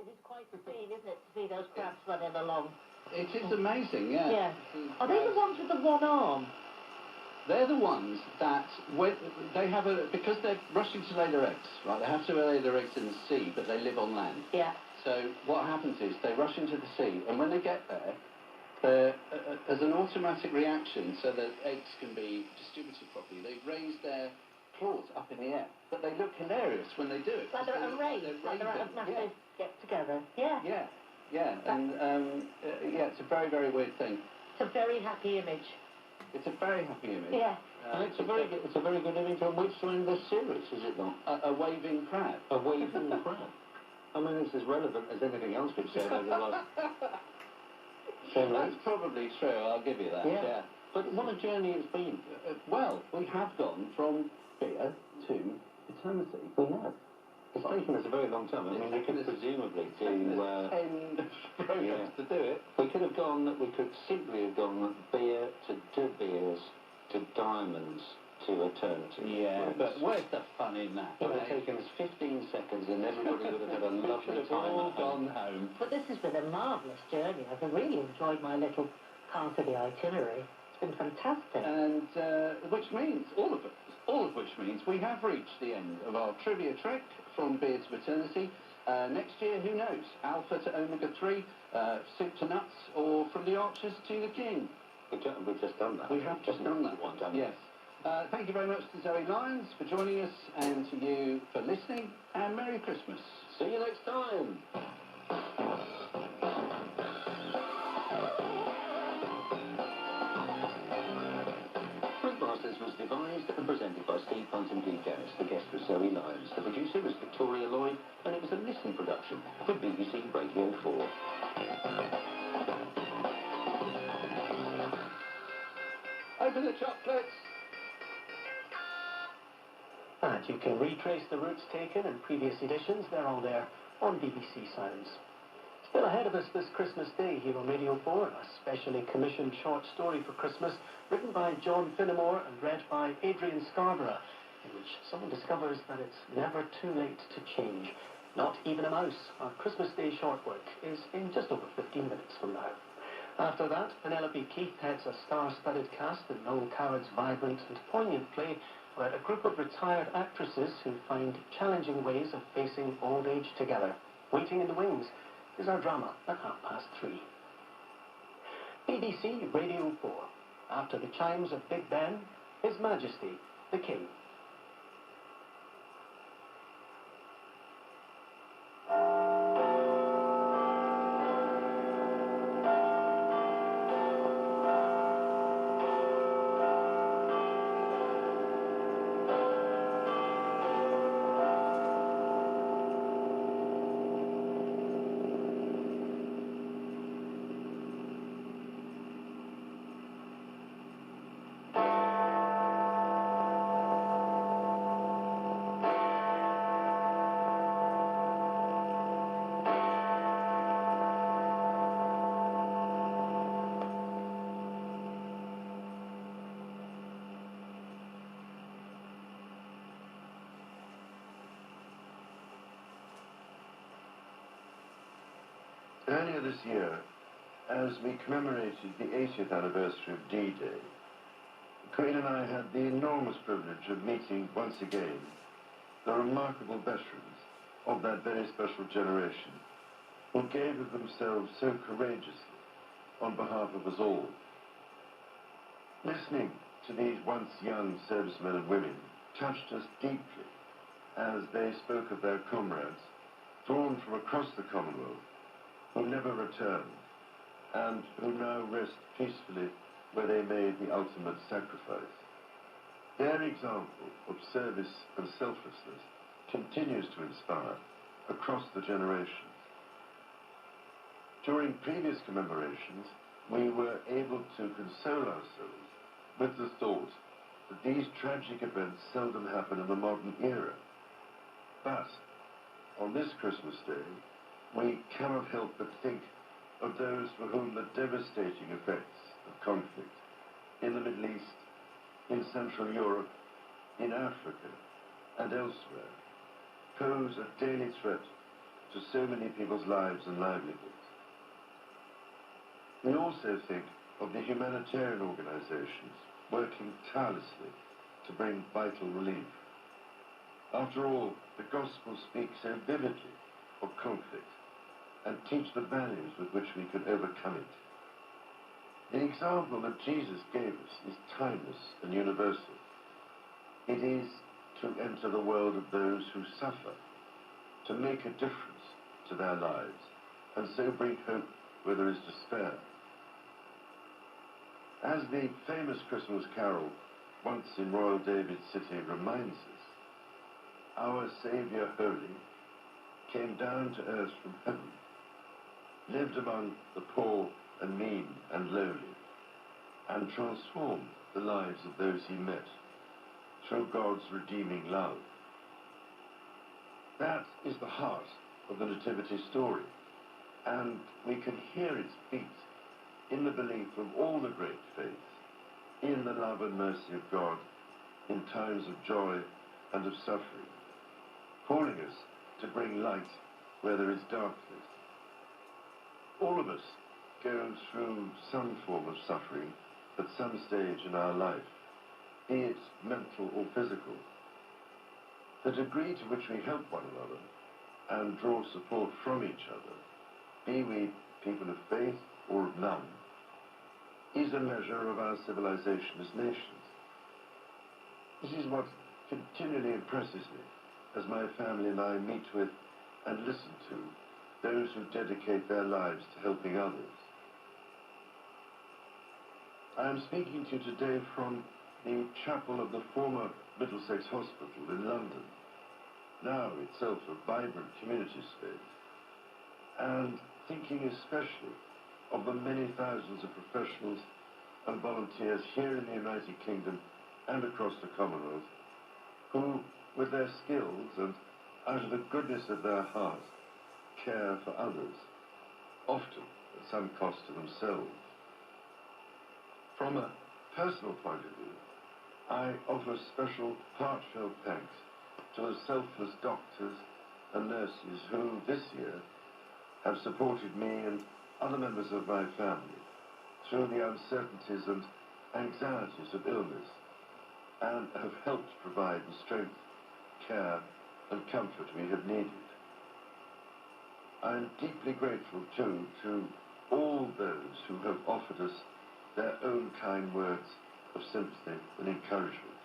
It is quite the scene, isn't it, to see those crabs running along? It is amazing, yeah. Yeah. Are they the ones with the one arm? They're the ones that, when they have because they're rushing to lay their eggs, right? They have to lay their eggs in the sea, but they live on land. Yeah. So what happens is they rush into the sea, and when they get there, as an automatic reaction, so that eggs can be distributed properly, they raise their claws up in the air. But they look hilarious when they do it. Like they're at a race, like they're at a massive get-together. Yeah. Yeah, yeah, and yeah, it's a very, very weird thing. It's a very happy image. It's a very happy image. Yeah. And it's a very good image on which one in the series, is it not? A waving crab. A waving crab. I mean, it's as relevant as anything else we've said over the last 10 That's weeks. probably true, I'll give you that, yeah. But what a journey it's been. Well, we have gone from beer to eternity. We have. It's taken us a very long time. I mean, we could presumably do... 10 programs to do it. We could simply have gone beer to De Beers to diamonds to eternity. Yeah, but where's the fun in that? It would have taken us 15 seconds and everybody would have had a lovely time all at home. gone home. But this has been a marvellous journey. I've really enjoyed my little part of the itinerary. It's been fantastic. And which means, all of which means we have reached the end of our trivia trek from beer to eternity. Next year, who knows? Alpha to omega-3, soup to nuts, or from the archers to the king. We've just done that. We have just done that. Yes. Thank you very much to Zoe Lyons for joining us, and to you for listening, and Merry Christmas. See you next time. Masters was devised and presented by Steve Punt and Dee Garris. The guest was Zoe Lyons. The producer was Victoria Lloyd, and it was a listen production for BBC Radio 4. Open the chocolates! And you can retrace the routes taken in previous editions. They're all there on BBC Sounds. Still ahead of us this Christmas Day here on Radio 4, a specially commissioned short story for Christmas written by John Finnemore and read by Adrian Scarborough, in which someone discovers that it's never too late to change. Not even a mouse. Our Christmas Day short work is in just over 15 minutes from now. After that, Penelope Keith heads a star-studded cast in Noel Coward's vibrant and poignant play about a group of retired actresses who find challenging ways of facing old age together. Waiting in the Wings is our drama at 3:30. BBC Radio 4. After the chimes of Big Ben, His Majesty, the King. Earlier this year, as we commemorated the 80th anniversary of D-Day, Queen and I had the enormous privilege of meeting once again the remarkable veterans of that very special generation who gave of themselves so courageously on behalf of us all. Listening to these once young servicemen and women touched us deeply as they spoke of their comrades drawn from across the Commonwealth who never returned and who now rest peacefully where they made the ultimate sacrifice. Their example of service and selflessness continues to inspire across the generations. During previous commemorations, we were able to console ourselves with the thought that these tragic events seldom happen in the modern era. But on this Christmas Day, we cannot help but think of those for whom the devastating effects of conflict in the Middle East, in Central Europe, in Africa, and elsewhere pose a daily threat to so many people's lives and livelihoods. We also think of the humanitarian organizations working tirelessly to bring vital relief. After all, the gospel speaks so vividly of conflict and teach the values with which we can overcome it. The example that Jesus gave us is timeless and universal. It is to enter the world of those who suffer, to make a difference to their lives, and so bring hope where there is despair. As the famous Christmas carol, Once in Royal David's City, reminds us, our Saviour Holy came down to earth from heaven, lived among the poor and mean and lowly, and transformed the lives of those he met through God's redeeming love. That is the heart of the Nativity story, and we can hear its beat in the belief of all the great faiths, in the love and mercy of God in times of joy and of suffering, calling us to bring light where there is darkness. All of us go through some form of suffering at some stage in our life, be it mental or physical. The degree to which we help one another and draw support from each other, be we people of faith or of none, is a measure of our civilization as nations. This is what continually impresses me as my family and I meet with and listen to those who dedicate their lives to helping others. I am speaking to you today from the chapel of the former Middlesex Hospital in London, now itself a vibrant community space, and thinking especially of the many thousands of professionals and volunteers here in the United Kingdom and across the Commonwealth who, with their skills and out of the goodness of their heart, care for others, often at some cost to themselves. From a personal point of view, I offer special heartfelt thanks to the selfless doctors and nurses who this year have supported me and other members of my family through the uncertainties and anxieties of illness, and have helped provide the strength, care and comfort we have needed. I am deeply grateful too to all those who have offered us their own kind words of sympathy and encouragement.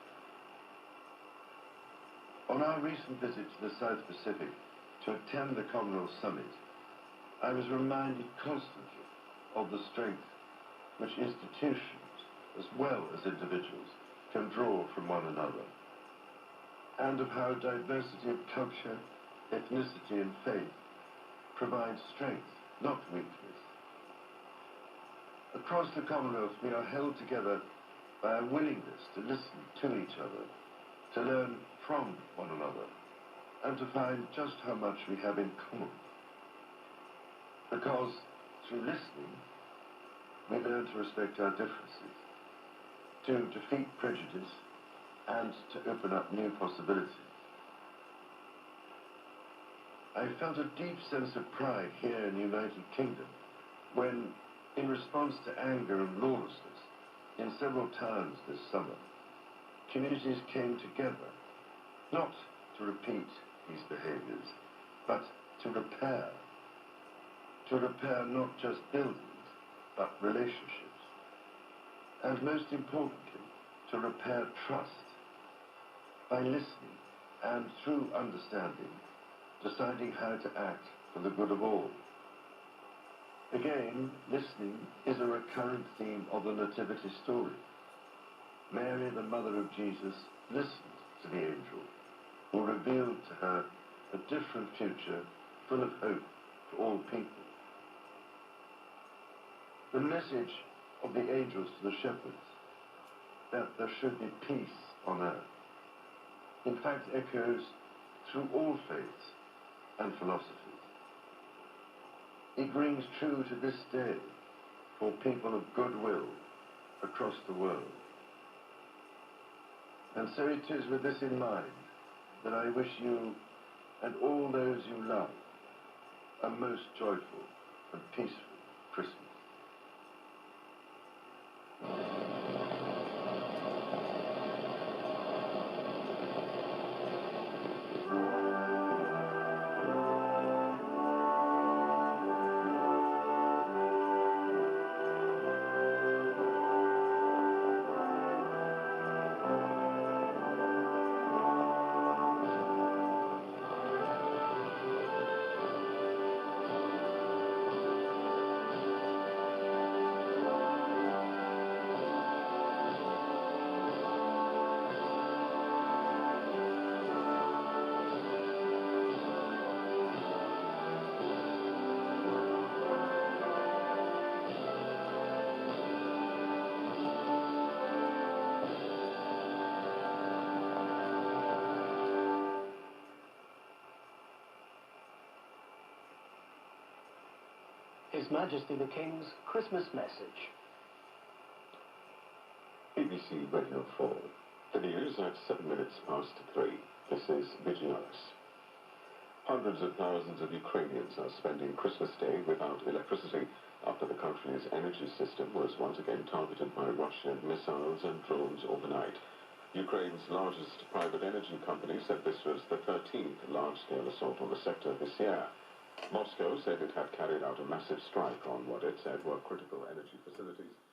On our recent visit to the South Pacific to attend the Commonwealth Summit, I was reminded constantly of the strength which institutions, as well as individuals, can draw from one another, and of how diversity of culture, ethnicity and faith provides strength, not weakness. Across the Commonwealth, we are held together by a willingness to listen to each other, to learn from one another, and to find just how much we have in common. Because through listening, we learn to respect our differences, to defeat prejudice, and to open up new possibilities. I felt a deep sense of pride here in the United Kingdom when, in response to anger and lawlessness in several towns this summer, communities came together, not to repeat these behaviors, but to repair not just buildings, but relationships, and most importantly, to repair trust by listening and, through understanding, deciding how to act for the good of all. Again, listening is a recurrent theme of the Nativity story. Mary, the mother of Jesus, listened to the angel, who revealed to her a different future full of hope for all people. The message of the angels to the shepherds, that there should be peace on earth, in fact echoes through all faiths and philosophies. It rings true to this day for people of goodwill across the world. And so it is with this in mind that I wish you and all those you love a most joyful and peaceful Christmas. His Majesty the King's Christmas message. BBC Radio 4. The news at 7 minutes past 3. This is Vigialis. Hundreds of thousands of Ukrainians are spending Christmas Day without electricity after the country's energy system was once again targeted by Russian missiles and drones overnight. Ukraine's largest private energy company said this was the 13th large-scale assault on the sector this year. Moscow said it had carried out a massive strike on what it said were critical energy facilities.